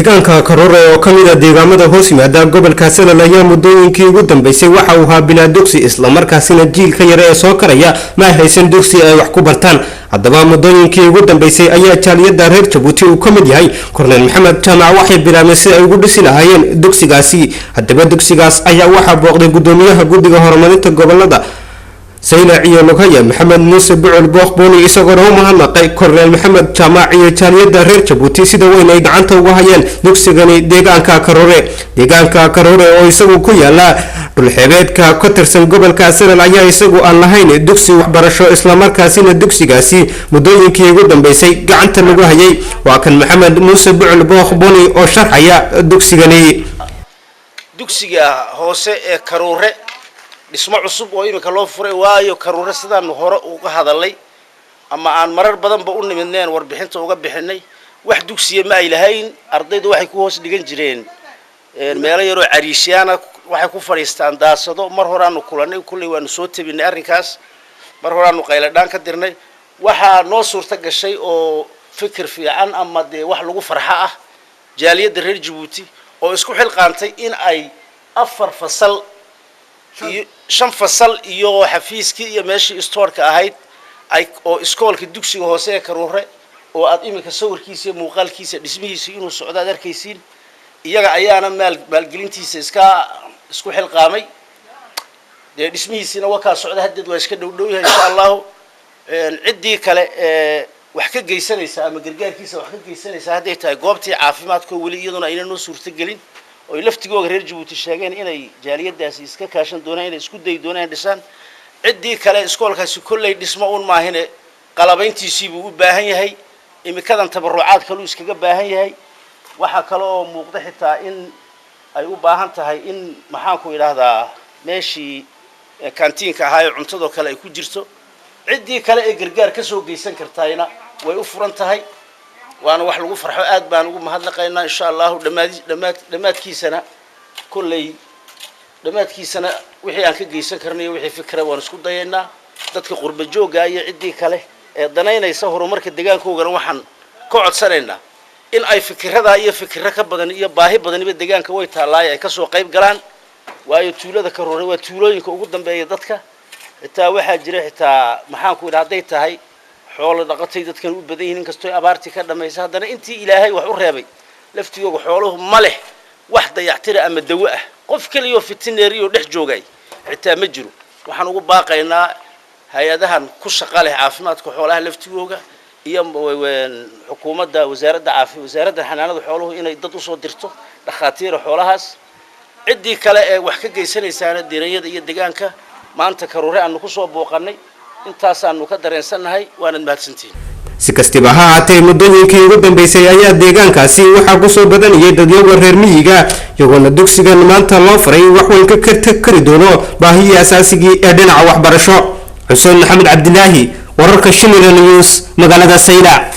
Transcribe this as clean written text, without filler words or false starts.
deegaanka Karore oo kamida deegaamada hoos yimaada gobolka Sanaag ayaa muddooyinkii ugu dambeysay waxa uu haabilaa dugsi isla markaasina jiilka yar ee soo karaya ma haysan dugsi ay wax ku bartaan. haddaba muddooyinkii ugu dambeysay ayaa jaaliyada reer Jabuuti uu kamid yahay Korneel Maxamed Jaamac waxay bilaabeen si ay ugu dhisi lahaayeen dugsigaasi. haddaba dugsigaas ayaa waxa booqday gudoomiyaha guddiga horumarinta gobolada سيلا عيو لغاية محمد موسى بعل بوخبوني إساقو رهو مهنقاي كورنيل محمد جامع عيو جالية رير جبوتي سيدا وين اي دعانتا وهايان نوكسيغاني ديغانكا كاروري او إساقو كويا لا بالحيبادكا كترسن قبل كاسر العيا إساقو آن لهاين دوكسي وحبرشو إسلامار كاسين الدوكسي غاسي مدوين كي يقودن بيسي قعنتا لغاية وكان محمد موسى بعل بوخبوني او شرحيا دوكسيغا هوسي كاروري dhismo cusub oo imika loo furay waayo Karure sidaan hore uga hadalay ama aan marar badan ba u nimidneen warbixinta uga bixinay wax dugsiye ma ay lahayn ardaydu waxay ku hoos dhigan jireen meelo yar oo cariishiyana waxay ku fariistaan daasado mar hore aanu kulanay kulli waanu soo tabinay arrinkaas mar hore aanu qayladaan ka dirnay waxa noo suurta gashay oo fikir fiican ama wax lagu farxa ah jaaliyada reer Jabuuti oo isku xilqaantay in ay 4 fasal shan fasal iyo xafiiskii iyo meeshii stoorka ahayd ay oo iskoolka dugsiga hoose ee Karure oo aad imika sawirkiisa iyo muuqaalkiisa dhismihiisa inuu socdo arkiisiin iyaga ayaana maalgelintiisa isku xilqaamay dhismihiisina waa socda haddeed waa iska dhow yahay insha Allah cidii kale wax ka geysanaysa ama gargaarkiisa wax ka geysanaysa haday tahay goobtii caafimaadka wali iyaduna ayna noo suurta gelin oo laftigooda reer Jabuuti sheegeen inay jaaliyadaasi iska kaashan doonaan inay isku day doonaan dhisaan cidii kale iskoolkaasi kullay dhismo uun maahine qalabayntiisii buu u baahan yahay imikadan tabarucaad kale uu iskaga baahan yahay waxa kale oo muuqda xitaa in ay u baahan tahay in maxaan ku yiraahdaa meeshii kantiinka ahaa cuntada kale ay ku jirto cidii kale ee gargaar ka soo geysan kartaayna way u furan tahay وانا wax lagu farxo aad baan ugu mahadnaqaynaa insha Allah dhamaadkiisana kullay dhamaadkiisana wixii aan ka geysan karnay wixii fikra waan isku dayeynaa dadka qurba jooga iyo cidii kale ee danaynaysa horumarka deegaankoogana waxaan ka codsanaynaa in ay fikrada iyo fikra ka badan iyo baahi badan deegaanka way taalaay ay ka soo qayb galaan waayo tuulada Karure waa tuulooyinka ugu dambeeya dadka xitaa waxa jira xitaa maxaan ku yiraahday tahay xoolo dhaqatay dadkan u badan yihiin kasto abaarti ka dhamaysa hadana intii Ilaahay wax u reebay laftigooda xooluhu ma leh wax dayactir ama dawo ah qof kaliya fitneeri oo dhex joogay xitaa ma jiro waxaan ugu baaqaynaa hay'adahan ku shaqaale caafimaadka xoolaha laftigooda iyo xukuumadda wasaaradda xanaanada xooluhu inay dad u soo dirto dhaqaatiir xoolahaas cidii kale ee wax ka geysanaysaana diirayada iyo deegaanka maanta Karure aanu ku soo booqanay intaasanu ka dareensanahay waana mahadsantiin si kastaba ha ahaatee muddooyinkii ugu dambeysay ayaa deegaankaasi waxaa ku soo badanayay dadyoga reer miyiga iyagoona dugsigan maanta loo faray wax weyn ka kari doono baahiyii asaasigii ee dhinaca waxbarasho. Xuseen Maxamed Cabdilaahi wararka Shimila News magaalada Sayla.